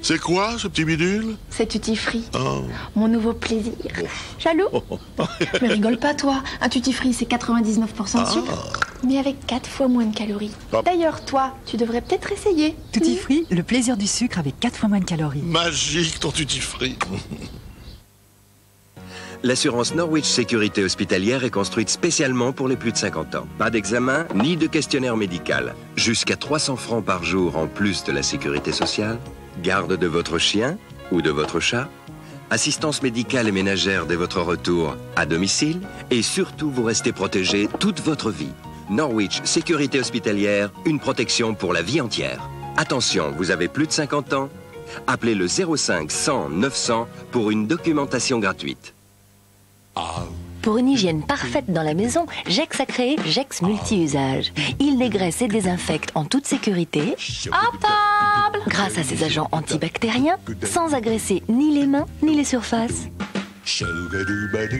C'est quoi, ce petit bidule? C'est Tutti Free. Oh. Mon nouveau plaisir. Jaloux? Mais rigole pas, toi. Un Tutti Free, c'est 99% de sucre, mais avec 4 fois moins de calories. D'ailleurs, toi, tu devrais peut-être essayer. Tutti Free, le plaisir du sucre avec 4 fois moins de calories. Magique, ton Tutti Free. L'assurance Norwich Sécurité Hospitalière est construite spécialement pour les plus de 50 ans. Pas d'examen, ni de questionnaire médical. Jusqu'à 300 francs par jour en plus de la sécurité sociale. Garde de votre chien ou de votre chat. Assistance médicale et ménagère dès votre retour à domicile. Et surtout, vous restez protégé toute votre vie. Norwich Sécurité Hospitalière, une protection pour la vie entière. Attention, vous avez plus de 50 ans? Appelez le 05 100 900 pour une documentation gratuite. Pour une hygiène parfaite dans la maison, Gex a créé Gex Multi-Usage. Il dégraisse et désinfecte en toute sécurité, À table! grâce à ses agents antibactériens, sans agresser ni les mains ni les surfaces.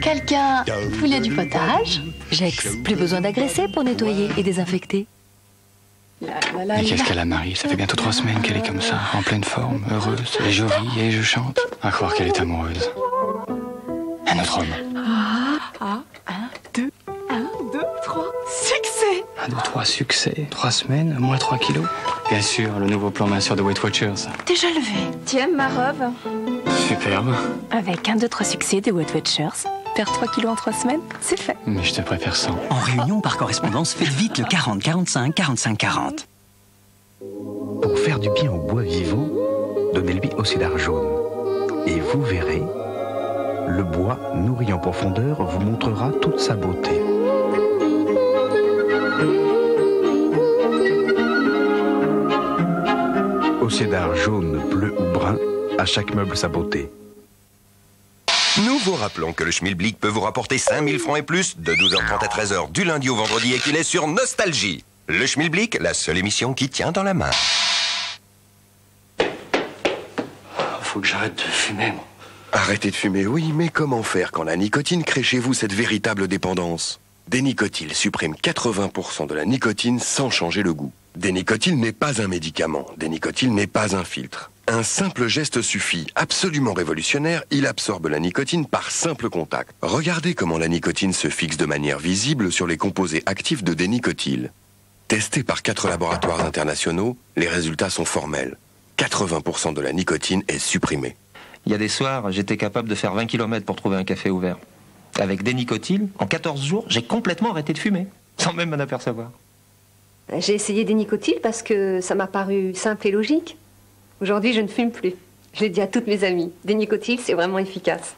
Quelqu'un voulait du potage? Gex, plus besoin d'agresser pour nettoyer et désinfecter. Mais qu'est-ce qu'elle a, Marie? Ça fait bientôt 3 semaines qu'elle est comme ça, en pleine forme, heureuse, et je ris et je chante. À croire qu'elle est amoureuse. Un autre homme. 1, 2, 3, succès! 1, 2, 3, succès. 3 semaines, moins 3 kilos. Bien sûr, le nouveau plan main sur de Weight Watchers. Déjà levé. Tu aimes ma robe? Superbe. Avec 1, 2, 3 succès des Weight Watchers, perdre 3 kilos en 3 semaines, c'est fait. Mais je te préfère sans. En réunion par correspondance, faites vite le 40 45 45 40. Pour faire du bien au bois vivant, donnez-lui Océdar jaune. Et vous verrez, le bois nourri en profondeur vous montrera toute sa beauté. Océdar jaune, bleu ou brun, à chaque meuble sa beauté. Nous vous rappelons que le Schmilblick peut vous rapporter 5000 francs et plus de 12h30 à 13h du lundi au vendredi et qu'il est sur Nostalgie. Le Schmilblick, la seule émission qui tient dans la main. Faut que j'arrête de fumer, moi. Arrêtez de fumer, oui, mais comment faire quand la nicotine crée chez vous cette véritable dépendance? Dénicotil supprime 80% de la nicotine sans changer le goût. Dénicotil n'est pas un médicament, Dénicotil n'est pas un filtre. Un simple geste suffit, absolument révolutionnaire, il absorbe la nicotine par simple contact. Regardez comment la nicotine se fixe de manière visible sur les composés actifs de Dénicotil. Testé par 4 laboratoires internationaux, les résultats sont formels. 80% de la nicotine est supprimée. Il y a des soirs, j'étais capable de faire 20 km pour trouver un café ouvert. Avec Dénicotil, en 14 jours, j'ai complètement arrêté de fumer, sans même m'en apercevoir. J'ai essayé Dénicotil parce que ça m'a paru simple et logique. Aujourd'hui, je ne fume plus. Je l'ai dit à toutes mes amies. Dénicotil, c'est vraiment efficace.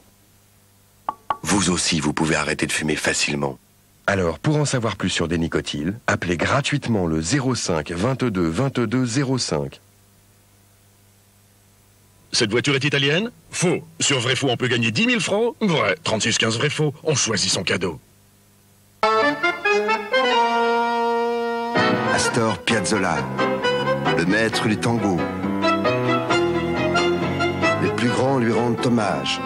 Vous aussi, vous pouvez arrêter de fumer facilement. Alors, pour en savoir plus sur Dénicotil, appelez gratuitement le 05 22 22 05. Cette voiture est italienne? Faux. Sur Vrai Faux, on peut gagner 10 000 francs? Vrai. 36-15 Vrai Faux. On choisit son cadeau. Astor Piazzolla, le maître du tango. Les plus grands lui rendent hommage.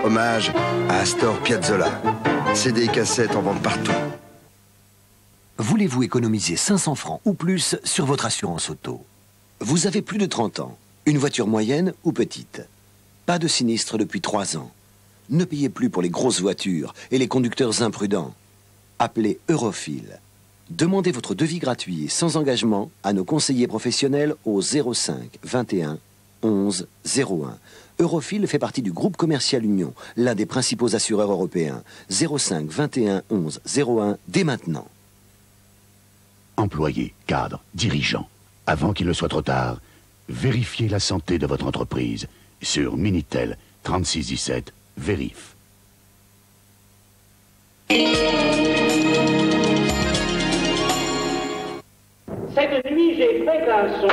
Hommage à Astor Piazzolla. CD et cassettes en vente partout. Voulez-vous économiser 500 francs ou plus sur votre assurance auto? Vous avez plus de 30 ans, une voiture moyenne ou petite. Pas de sinistre depuis 3 ans. Ne payez plus pour les grosses voitures et les conducteurs imprudents. Appelez Eurofil. Demandez votre devis gratuit et sans engagement à nos conseillers professionnels au 05 21 11 01. Eurofil fait partie du groupe commercial Union, l'un des principaux assureurs européens. 05 21 11 01 dès maintenant. Employés, cadres, dirigeants, avant qu'il ne soit trop tard, vérifiez la santé de votre entreprise sur Minitel 3617 Vérif. Cette nuit, j'ai fait un son.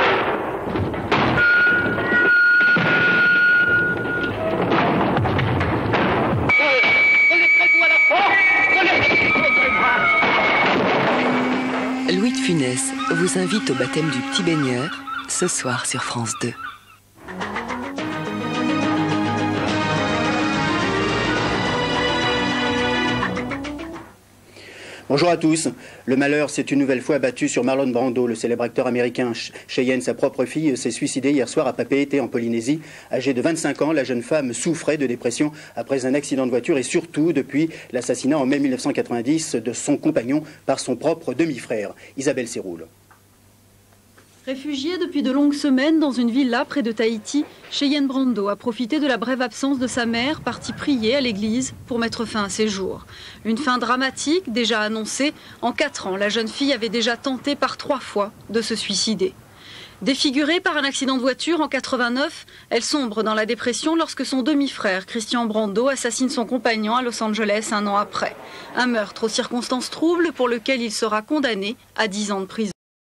Louis de Funès vous invite au baptême du petit baigneur ce soir sur France 2. Bonjour à tous. Le malheur s'est une nouvelle fois abattu sur Marlon Brando, le célèbre acteur américain. Cheyenne, sa propre fille, s'est suicidée hier soir à Papeete en Polynésie. Âgée de 25 ans, la jeune femme souffrait de dépression après un accident de voiture et surtout depuis l'assassinat en mai 1990 de son compagnon par son propre demi-frère, Isabelle Séroul. Réfugiée depuis de longues semaines dans une villa près de Tahiti, Cheyenne Brando a profité de la brève absence de sa mère, partie prier à l'église pour mettre fin à ses jours. Une fin dramatique déjà annoncée. En 4 ans, la jeune fille avait déjà tenté par 3 fois de se suicider. Défigurée par un accident de voiture en 89, elle sombre dans la dépression lorsque son demi-frère, Christian Brando, assassine son compagnon à Los Angeles 1 an après. Un meurtre aux circonstances troubles pour lequel il sera condamné à 10 ans de prison.